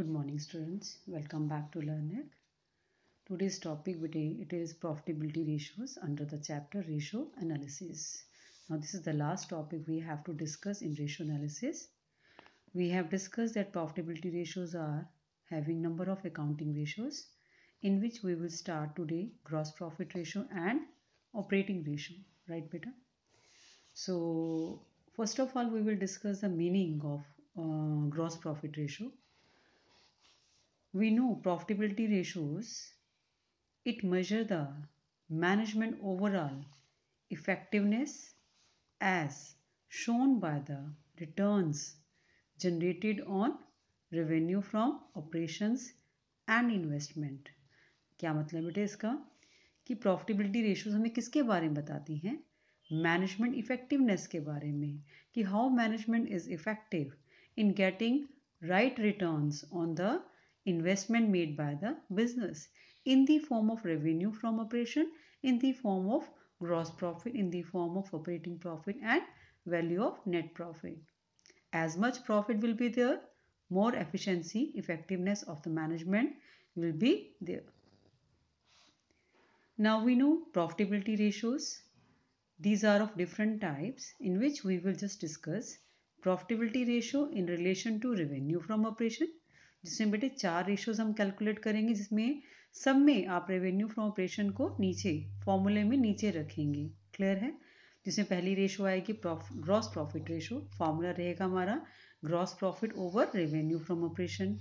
Good morning, students. Welcome back to LearnEgg. Today's topic it is profitability ratios under the chapter ratio analysis. Now, this is the last topic we have to discuss in ratio analysis. We have discussed that profitability ratios are having number of accounting ratios, in which we will start today gross profit ratio and operating ratio. Right, beta? So, first of all, we will discuss the meaning of gross profit ratio. We know profitability ratios, it measures the management overall effectiveness as shown by the returns generated on revenue from operations and investment. क्या मतलब बेटे इसका कि profitability ratios हमें किसके बारे में बताती हैं? मैनेजमेंट इफेक्टिवनेस के बारे में कि how management is effective in getting right returns on the investment made by the business in the form of revenue from operation, in the form of gross profit, in the form of operating profit and value of net profit. As much profit will be there, more efficiency, effectiveness of the management will be there. Now we know profitability ratios. These are of different types, in which we will just discuss profitability ratio in relation to revenue from operation, जिसमें बेटे 4 ratios हम calculate करेंगे, जिसमें सब में आप revenue from operation को नीचे फॉर्मूले में नीचे रखेंगे. क्लियर है? जिसमें पहली रेशियो आएगी ग्रॉस प्रॉफिट रेशियो. फॉर्मूला रहेगा हमारा gross profit over revenue from operation.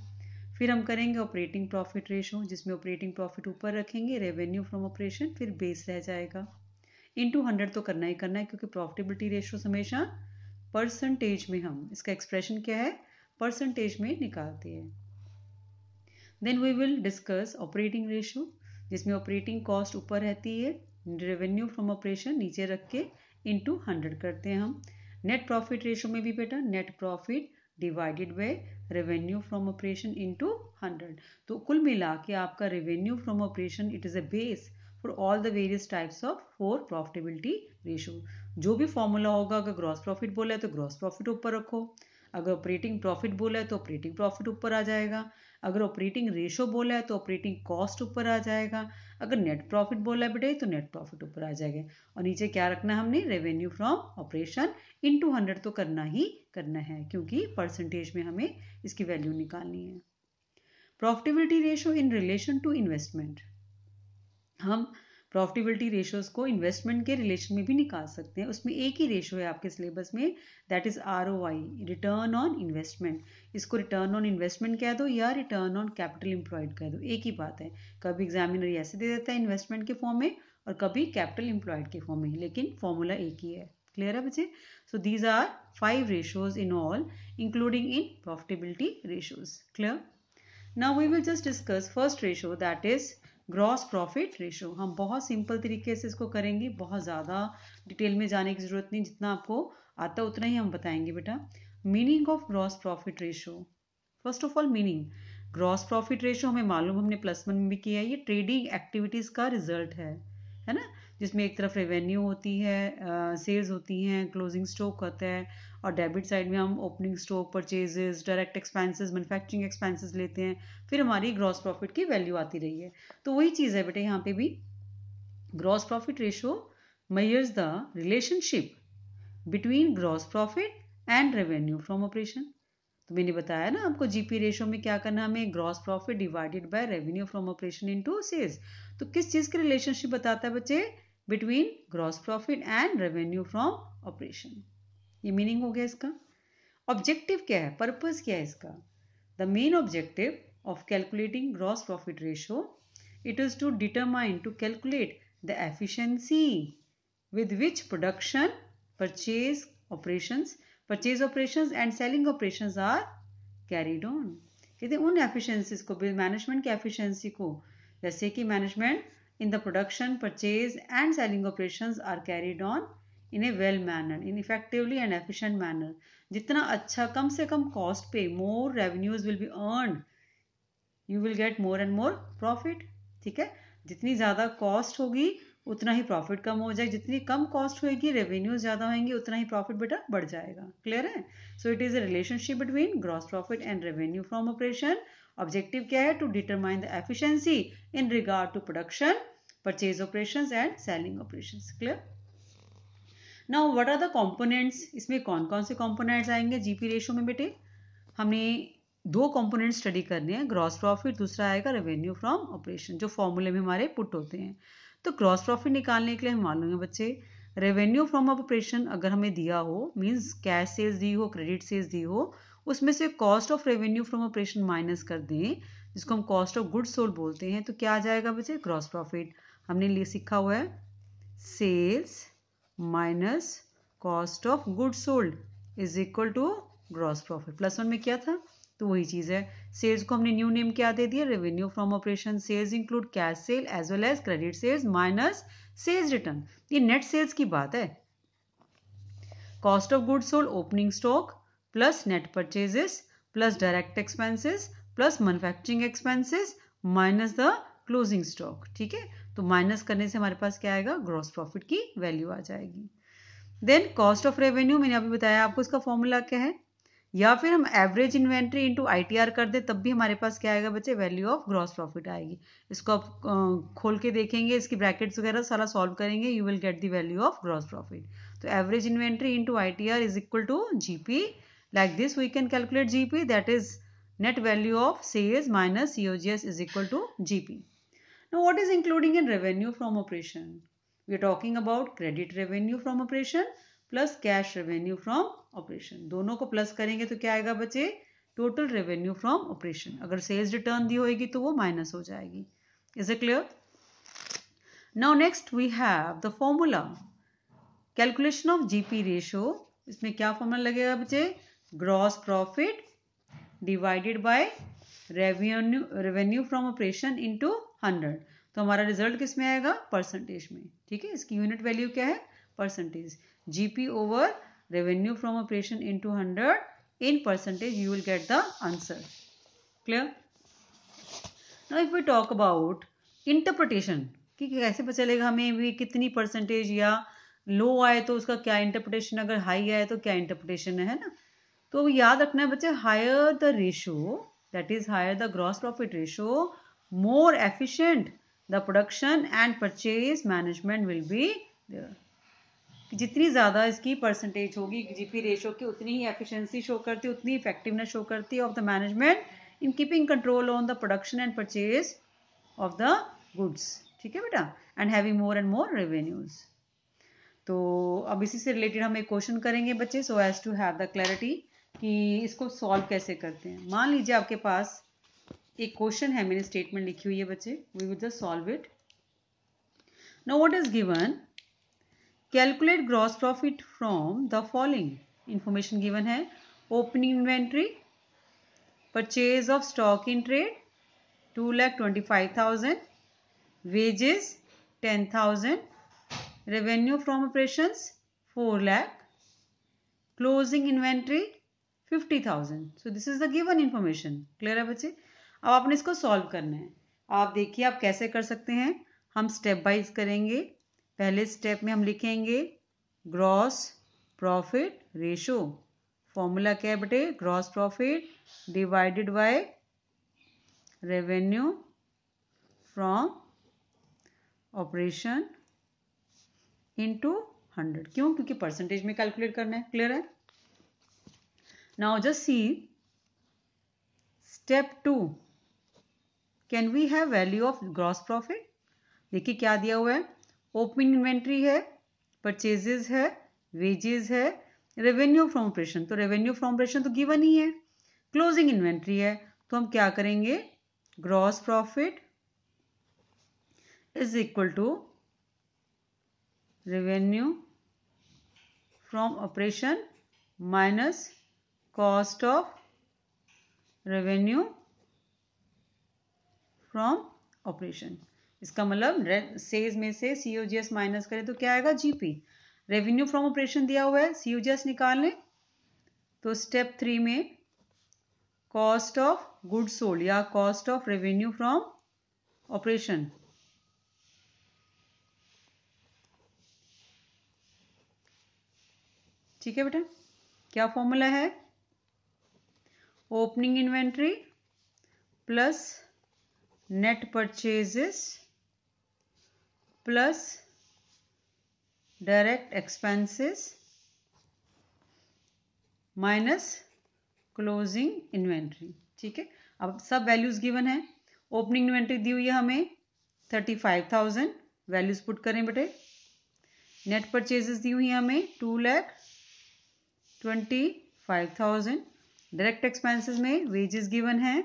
फिर हम करेंगे ऑपरेटिंग प्रॉफिट रेशियो, जिसमें ऑपरेटिंग प्रॉफिट ऊपर रखेंगे, रेवेन्यू फ्रॉम ऑपरेशन फिर बेस रह जाएगा. इनटू 100 तो करना ही करना है, क्योंकि प्रॉफिटेबिलिटी रेशियो हमेशा परसेंटेज में, हम इसका एक्सप्रेशन क्या है, परसेंटेज में निकालते हैं. Then we will discuss operating ratio, जिसमें ऑपरेटिंग कॉस्ट ऊपर रहती है, रेवेन्यू फ्रॉम ऑपरेशन नीचे रख के इंटू 100 करते हैं हम. नेट प्रॉफिट रेशियो में भी बेटा net profit divided by revenue from operation into 100. तो कुल मिला के आपका revenue from operation it is a base for all the various types of for profitability ratio. जो भी फॉर्मूला होगा, अगर ग्रॉस प्रॉफिट बोला है तो ग्रॉस प्रॉफिट ऊपर रखो, अगर ऑपरेटिंग प्रॉफिट बोला है तो ऑपरेटिंग प्रॉफिट ऊपर आ जाएगा, अगर ऑपरेटिंग रेशो बोला है तो ऑपरेटिंग कॉस्ट ऊपर आ जाएगा, अगर नेट प्रॉफिट बोला है बेटे तो नेट प्रॉफिट ऊपर आ जाएगा. और नीचे क्या रखना है हमने, रेवेन्यू फ्रॉम ऑपरेशन इनटू 100 तो करना ही करना है, क्योंकि परसेंटेज में हमें इसकी वैल्यू निकालनी है. Profitability ratio in relation to investment, हम प्रॉफिटेबिलिटी रेशियोज को इन्वेस्टमेंट के रिलेशन में भी निकाल सकते हैं. उसमें एक ही रेशो है आपके सिलेबस में, that is ROI, return on investment. इसको रिटर्न ऑन इन्वेस्टमेंट कह दो या रिटर्न ऑन कैपिटल एम्प्लॉयड कह दो, एक ही बात है. कभी एग्जामिनर ऐसे दे देता है इन्वेस्टमेंट के फॉर्म में और कभी कैपिटल एम्प्लॉयड के फॉर्म में, लेकिन फॉर्मूला एक ही है. क्लियर है बच्चे? So these are 5 ratios in all, including in profitability ratios. Clear? Now we will just discuss first ratio, that is gross profit ratio. हम बहुत सिंपल तरीके से इसको करेंगे, बहुत ज़्यादा डिटेल में जाने की ज़रूरत नहीं, जितना आपको आता उतना ही हम बताएंगे बेटा. Meaning of gross profit ratio. First of all meaning, gross profit ratio हमें मालूम, हमने +1 में भी किया है, ये ट्रेडिंग एक्टिविटीज़ का रिजल्ट है ना, जिसमें एक तरफ रेवेन्यू होती है, सेल्स होती हैं, क्लोजिंग स्टॉक होता है, और डेबिट साइड में हम opening stock, purchases, direct expenses, manufacturing expenses लेते हैं, फिर हमारी ग्रॉस प्रॉफिट की वैल्यू आती रही है. तो वही चीज़ है बेटे यहाँ पे भी. Gross profit ratio measures the relationship between gross profit and revenue from operation. तो मैंने बताया ना आपको, जीपी रेशियो में क्या करना, हमें gross profit divided by revenue from operation into sales. तो किस चीज़ के रिलेशनशिप बताता है बच्चे, between gross profit and revenue from operation. ये मीनिंग हो गया इसका. ऑब्जेक्टिव क्या है, पर्पस क्या है इसका? The main objective of calculating gross profit ratio, it is to determine, to calculate the efficiency with which production, purchase operations and selling operations are carried on. कहते हैं उन efficiencies को, मैनेजमेंट की efficiency को, जैसे कि management in the production, purchase and selling operations are carried on in a well manner, in effectively and efficient manner. जितना अच्छा, कम से कम कॉस्ट पे more revenues will be earned, you will get more and more profit. ठीक है? जितनी ज़्यादा cost होगी उतना ही प्रॉफिट कम हो जाएगा, जितनी कम कॉस्ट होगी रेवेन्यू ज़्यादा होंगे, उतना ही प्रॉफिट बेटा बढ़ जाएगा. क्लियर है? So it is a relationship between gross profit and revenue from operation, objective क्या है? To determine the efficiency in regard to production, purchase operations and selling operations. Clear? Now what are the components? इसमें कौन कौन से components आएंगे GP ratio में बेटे? हमने दो कंपोनेंट स्टडी करने हैं, ग्रॉस प्रॉफिट, दूसरा आएगा रेवेन्यू फ्रॉम ऑपरेशन, जो फॉर्मूले में हमारे पुट होते हैं। तो ग्रॉस प्रॉफिट निकालने के लिए हम मान लेंगे बच्चे, रेवेन्यू फ्रॉम ऑपरेशन अगर हमें दिया हो, मींस कैश सेल्स दी हो, क्रेडिट सेल्स दी हो, उसमें से cost of revenue from operation minus कर दें, जिसको हम कॉस्ट ऑफ गुड्स सोल्ड बोलते हैं, तो क्या आ जाएगा बच्चे? Gross profit. हमने लिए सीखा हुआ है sales minus cost of goods sold is equal to gross profit. Plus one में क्या था? तो वही चीज है। सेल्स को हमने न्यू नेम क्या दे दिया? Revenue from operation. Sales include cash sale as well as credit sales minus sales return. ये नेट सेल्स की बात है। Cost of goods sold opening stock plus net purchases plus direct expenses plus manufacturing expenses minus the closing stock. ठीक है, तो minus करने से हमारे पास क्या आएगा? ग्रॉस प्रॉफिट की वैल्यू आ जाएगी। देन कॉस्ट ऑफ रेवेन्यू, मैंने अभी बताया आपको इसका फॉर्मूला क्या है, या फिर हम एवरेज इन्वेंट्री इनटू आईटीआर कर दे, तब भी हमारे पास क्या आएगा बच्चे? वैल्यू ऑफ ग्रॉस प्रॉफिट आएगी। इसको आप खोल के देखेंगे, इसकी ब्रैकेट्स वगैरह सारा सॉल्व करेंगे, you will get the value of gross profit. तो average inventory into ITR is equal to GP. Like this we can calculate GP, that is net value of sales minus COGS is equal to GP. Now what is including in revenue from operation? We are talking about credit revenue from operation plus cash revenue from operation. दोनों को plus करेंगे तो क्या आएगा बच्चे? Total revenue from operation. अगर sales return दी होगी तो वो माइनस हो जाएगी। Is it clear? Now next we have the formula calculation of GP ratio. इसमें क्या फॉर्मूला लगेगा बच्चे? Gross profit divided by revenue from operation into 100। तो हमारा रिजल्ट किस में आएगा? परसेंटेज में। ठीक है, इसकी यूनिट वैल्यू क्या है? Percentage. GP over revenue from operation into 100 in percentage, you will get the answer. Clear? Now if we talk about interpretation, कि कैसे पता चलेगा हमें भी कितनी परसेंटेज, या लो आए तो उसका क्या इंटरप्रिटेशन, अगर हाई आए तो क्या इंटरप्रिटेशन है ना? तो याद रखना है बच्चे, higher the ratio, that is higher the gross profit ratio, more efficient the production and purchase management will be there. जितनी ज्यादा इसकी परसेंटेज होगी जीपी रेशो की, उतनी ही एफिशिएंसी शो करती है, उतनी इफेक्टिवनेस शो करती है of the management in keeping control on the production and purchase of the goods. ठीक है बेटा, and having more and more revenues. तो अब इसी से रिलेटेड हम एक क्वेश्चन करेंगे बच्चे, so as to have the clarity कि इसको सॉल्व कैसे करते हैं। मान लीजिए आपके पास एक क्वेश्चन है, मैंने स्टेटमेंट लिखी हुई है बच्चे, we will just solve it. Now what is given? Calculate gross profit from the following. Information given है, opening inventory, purchase of stock in trade 2,25,000, wages 10,000, revenue from operations 4 lakh, closing inventory 50,000। So this is the given information. Clear है बच्चे? अब आपने इसको solve करना है। आप देखिए आप कैसे कर सकते हैं। हम स्टेप वाइज करेंगे। पहले स्टेप में हम लिखेंगे ग्रॉस प्रॉफिट रेशो। फॉर्मूला क्या है बेटे? Gross profit divided by revenue from operation into 100। क्यों? क्योंकि परसेंटेज में कैलकुलेट करना है। क्लियर है? Now just see step 2, can we have value of gross profit? देखिए क्या दिया हुआ है, ओपनिंग इन्वेंट्री है, परचेजेस है, वेजेस है, रेवेन्यू फ्रॉम ऑपरेशन। तो रेवेन्यू फ्रॉम ऑपरेशन तो गिवन ही है, क्लोजिंग इन्वेंट्री है, तो हम क्या करेंगे? Gross profit is equal to revenue from operation minus cost of revenue from operation. इसका मतलब सेल्स में से सीओजीएस माइनस करें तो क्या आएगा? जीपी। रेवेन्यू फ्रॉम ऑपरेशन दिया हुआ है, सीओजीएस निकालने, तो स्टेप 3 में कॉस्ट ऑफ गुड्स सोल्ड या cost of revenue from operation ठीक है बेटा। क्या फॉर्मूला है? Opening inventory plus net purchases plus direct expenses minus closing inventory. ठीक है, अब सब वैल्यूज गिवन है। ओपनिंग इन्वेंट्री दी हुई है हमें 35,000, वैल्यूज पुट करें बेटे। नेट परचेजेस दी हुई है हमें 2,25,000। डायरेक्ट एक्सपेंसेस में वेजेस गिवन है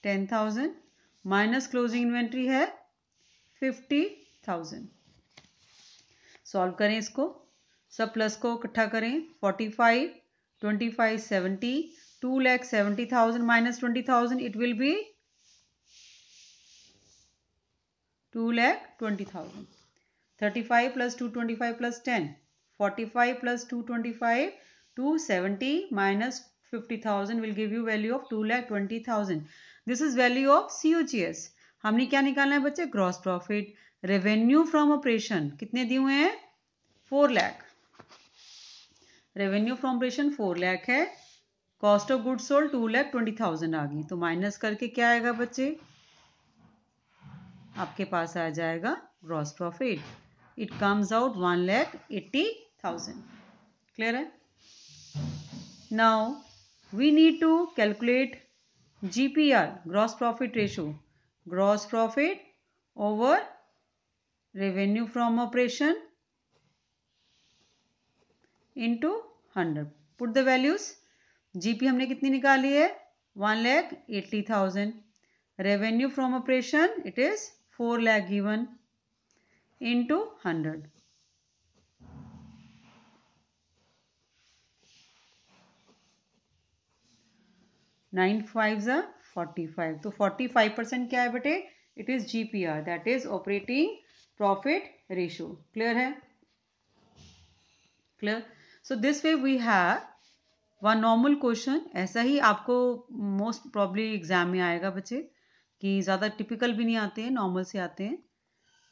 10,000 माइनस क्लोजिंग इन्वेंट्री है 50,000। सॉल्व करें इसको, सब प्लस को इकट्ठा करें। 45, 25, 70, 2,70,000 minus 20,000, it will be 2,20,000। 35 plus 225 plus 10, 45 plus 225, 270 minus 50,000 will give you value of 2,20,000. This is value of COGS. हमने क्या निकालना है बच्चे? Gross profit. Revenue from operation कितने दिए हुए हैं? 4 lakh. Revenue from operation 4 lakh है। कॉस्ट ऑफ गुड्स सोल्ड 2,20,000 आ गई, तो माइनस करके क्या आएगा बच्चे? आपके पास आ जाएगा gross profit. It comes out 1,80,000। Clear है? Now we need to calculate GPR, gross profit ratio. Gross profit over revenue from operation into 100। Put the values. GP हमने कितनी निकाली है? 1,80,000। Revenue from operation it is 4 lakh given into 100। 9 5 45, तो 45% क्या है बेटे? It is GPR, that is operating profit ratio. Clear है? Clear? So this way we have one normal question. ऐसा ही आपको मोस्ट प्रॉब्ली एग्जाम में आएगा बच्चे, कि ज़्यादा टिपिकल भी नहीं आते हैं, नॉर्मल से आते हैं।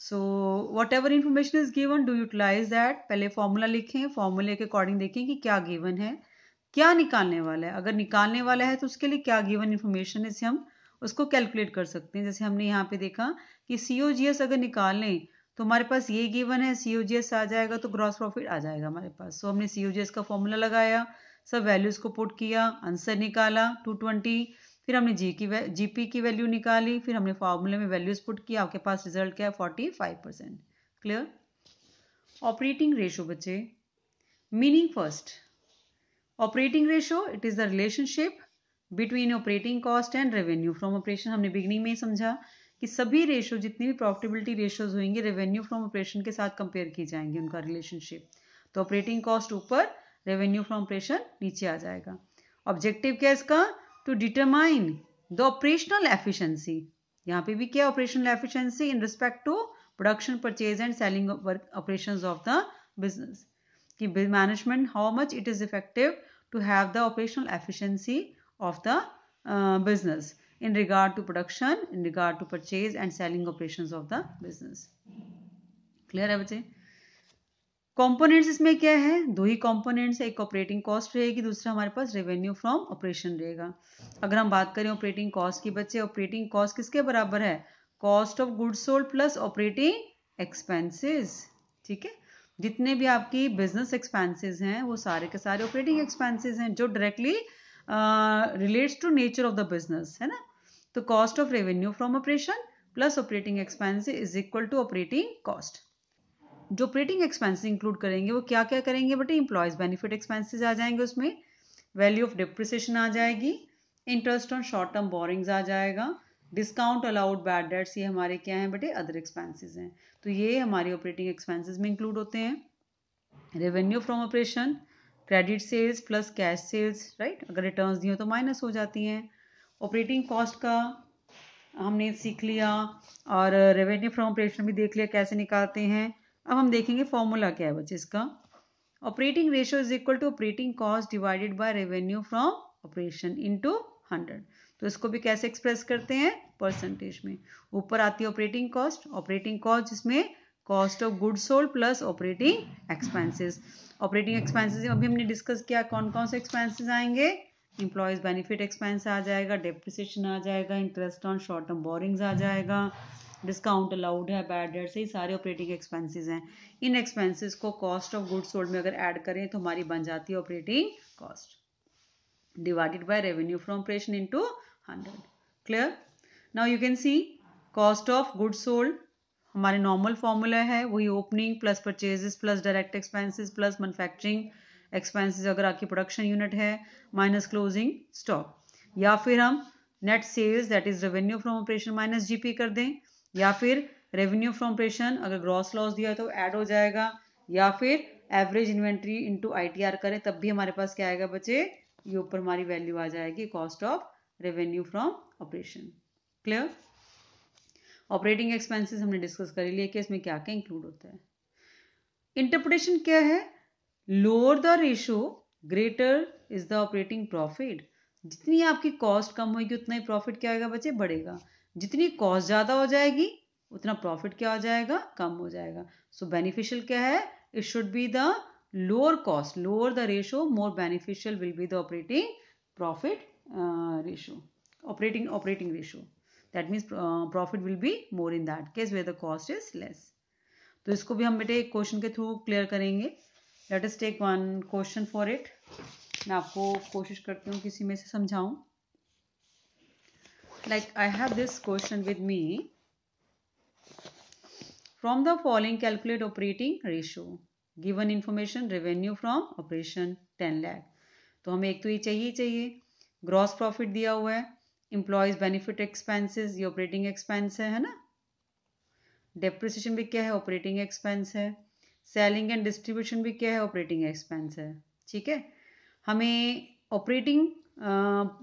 So whatever information is given, do utilise that. पहले फॉर्मूला लिखें, फॉर्मूले के अकॉर्डिंग देखें कि क्या गिवन है, क्या निकालने वाला है। अगर निकालने वाला है तो उसके लिए क्या गिवन इन्फॉर्मेशन है, इससे हम उसको कैलकुलेट कर सकते हैं। जैसे हमने यहाँ पे देखा कि COGS अगर निकालें तो हमारे पास ये गिवन है, COGS आ जाएगा तो ग्रॉस प्रॉफिट आ जाएगा हमारे पास। सो हमने COGS का फॉर्मूला लगाया, सब वैल्यूज को पुट किया, आंसर निकाला 220। फिर हमने GP की वैल्यू निकाली, फिर हमने फॉर्मूले में वैल्यूज पुट किया, आपके पास रिजल्ट क्या है? 45%। क्लियर? ऑपरेटिंग रेशो बच्चे, meaning first. Operating ratio it is the relationship between operating cost and revenue from operation. हमने बिगनिंग में ही समझा कि सभी रेशो, जितनी भी प्रॉफिटेबिलिटी रेशोज होंगे, रेवेन्यू फ्रॉम ऑपरेशन के साथ कंपेयर की जाएंगे, उनका रिलेशनशिप। तो ऑपरेटिंग कॉस्ट ऊपर, रेवेन्यू फ्रॉम ऑपरेशन नीचे आ जाएगा। ऑब्जेक्टिव क्या है इसका? To determine the operational efficiency. यहाँ पे भी क्या? Operational efficiency in respect to production, purchase and selling operations of the business. कि management how much it is effective to have the operational efficiency of the business in regard to production, in regard to purchase and selling operations of the business. Clear है बच्चे? Components इसमें क्या है? दो ही components है, एक operating cost रहेगी, दूसरा हमारे पास रेवेन्यू फ्रॉम ऑपरेशन रहेगा। अगर हम बात करें ऑपरेटिंग कॉस्ट की बच्चे, ऑपरेटिंग कॉस्ट किसके बराबर है? Cost of goods sold plus operating expenses. ठीक है, जितने भी आपकी बिजनेस एक्सपेंसेस हैं वो सारे के सारे ऑपरेटिंग एक्सपेंसेस हैं, जो directly relates to nature of the business, है ना। तो cost of revenue from operation plus operating expenses is equal to operating cost. जो ऑपरेटिंग एक्सपेंसेस इंक्लूड करेंगे वो क्या क्या करेंगे बेटे? इंप्लॉयज बेनिफिट एक्सपेंसेस आ जाएंगे, उसमें वैल्यू ऑफ डिप्रिसिएशन आ जाएगी, interest on short term borrowings आ जाएगा, डिस्काउंट अलाउड बैड डेट्स, ये हमारे क्या हैं बेटे? अदर एक्सपेंसेस हैं। तो ये हमारी ऑपरेटिंग एक्सपेंसेस में इंक्लूड होते हैं। Revenue from operation, credit sales plus cash sales, right. अगर रिटर्न्स दी हो तो माइनस हो जाती हैं। ऑपरेटिंग कॉस्ट का हमने सीख लिया, और रेवेन्यू फ्रॉम ऑपरेशन भी देख लिया कैसे निकालते हैं। अब हम देखेंगे फॉर्मूला क्या है बच्चे इसका। Operating ratio is equal to operating cost divided by revenue from operation into 100। तो इसको भी कैसे एक्सप्रेस करते हैं? परसेंटेज में। ऊपर आती है ऑपरेटिंग कॉस्ट जिसमें cost of goods sold plus operating expenses. Operating expenses अभी हमने डिस्कस किया, कौन कौन से एक्सपेंसेस आएंगे? एम्प्लॉयज बेनिफिट एक्सपेंस आ जाएगा, डेप्रिसिएशन आ जाएगा, interest on short term borrowings आ जाएगा, डिस्काउंट अलाउड है, बैड डेट से, सारे ऑपरेटिंग एक्सपेंसेस हैं। इन एक्सपेंसेस को कॉस्ट ऑफ गुड्स सोल्ड में अगर ऐड करें तो हमारी बन जाती है operating cost divided by revenue from operation into 100। Clear? Now you can see cost of goods sold हमारे नॉर्मल फॉर्मूला है वही opening plus purchases plus direct expenses plus manufacturing expenses अगर आपकी प्रोडक्शन यूनिट है माइनस क्लोजिंग स्टॉक, या फिर हम net sales that is revenue from operation minus GP कर दें, या फिर रेवेन्यू फ्रॉम ऑपरेशन अगर ग्रॉस लॉस दिया है तो ऐड हो जाएगा, या फिर एवरेज इन्वेंट्री इनटू आईटीआर करें तब भी हमारे पास क्या आएगा बच्चे, ये ऊपर हमारी वैल्यू आ जाएगी cost of revenue from operation. Clear? Operating expenses हमने डिस्कस कर लिया कि इसमें क्या क्या इंक्लूड होता है। इंटरप्रिटेशन क्या है? Lower the ratio greater is the operating profit. जितनी आपकी कॉस्ट कम होगी उतना ही प्रॉफिट क्या आएगा बच्चे, बढ़ेगा। जितनी कॉस्ट ज्यादा हो जाएगी उतना प्रॉफिट क्या हो जाएगा, कम हो जाएगा। सो बेनिफिशियल क्या है, it should be the lower cost, lower the ratio, more beneficial will be the operating profit ratio, operating ratio. That means profit will be more in that case where the cost is less. तो इसको भी हम बेटे एक question के through clear करेंगे। Let us take one question for it. मैं आपको कोशिश करती हूँ किसी में से समझाऊं। Like I have this question with me. From the following calculate operating ratio, given information revenue from operation 10 lakh. तो हमें एक तो ये चाहिए ग्रॉस प्रॉफिट दिया हुआ है, एम्प्लॉयज बेनिफिट एक्सपेंसेस ये ऑपरेटिंग एक्सपेंस है ना, डेप्रिसिएशन भी क्या है, ऑपरेटिंग एक्सपेंस है, सेलिंग एंड डिस्ट्रीब्यूशन भी क्या है, ऑपरेटिंग एक्सपेंस है। ठीक है, हमें ऑपरेटिंग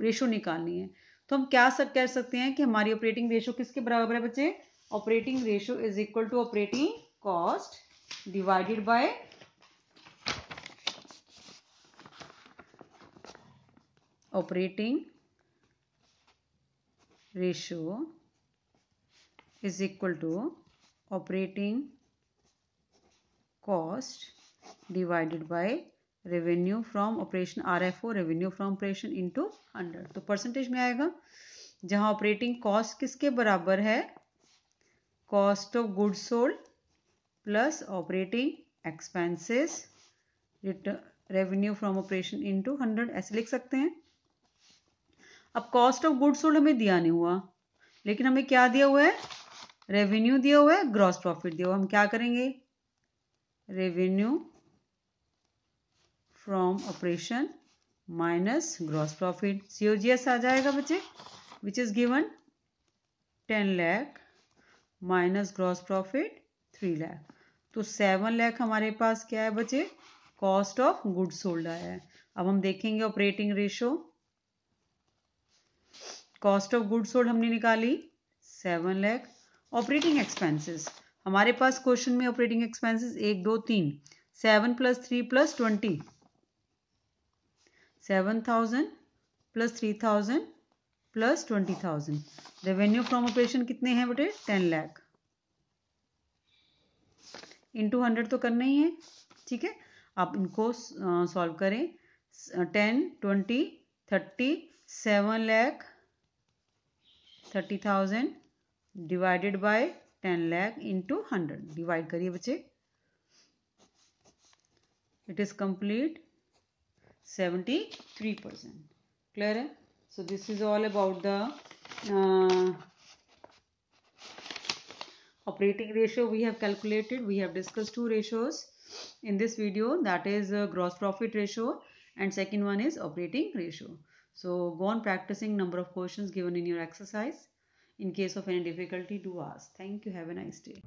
रेशो निकालनी है। तो हम क्या कह सकते हैं कि हमारी ऑपरेटिंग रेशो किसके बराबर है बच्चे, operating ratio is equal to operating cost divided by operating ratio is equal to operating cost divided by revenue from operation RFO, revenue from operation into 100। तो परसेंटेज में आएगा, जहां ऑपरेटिंग कॉस्ट किसके बराबर है, cost of goods sold plus operating expenses revenue from operation into 100, ऐसे लिख सकते हैं। अब कॉस्ट ऑफ गुड्स सोल्ड हमें दिया नहीं हुआ, लेकिन हमें क्या दिया हुआ है, रेवेन्यू दिया हुआ है, ग्रॉस प्रॉफिट दिया हुआ है। हम क्या करेंगे, revenue from operation minus gross profit, COGS आ जाएगा बच्चे, which is given 10 lakh minus gross profit 3 lakh. तो 7 लाख हमारे पास क्या है बच्चे, कॉस्ट ऑफ गुड्स सोल्ड आया है। अब हम देखेंगे operating ratio, cost of goods sold हमने निकाली 7 लाख। ऑपरेटिंग एक्सपेंसेस हमारे पास क्वेश्चन में operating expenses 1 2 3, 7 + 3 + 20, 7,000 + 3,000 + 20,000। Revenue from operation कितने हैं बेटे, 10 लाख इंटू 100 तो करना ही है। ठीक है, आप इनको सॉल्व करें, 10 20 30, 7 lakh 30,000 divided by 10 lakh into 100, divide करिए बच्चे, इट इज कंप्लीट 73%। क्लियर है? सो this is all about the operating ratio we have calculated. We have discussed two ratios in this video, that is gross profit ratio and second one is operating ratio. So go on practicing number of questions given in your exercise. In case of any difficulty, do ask. Thank you. Have a nice day.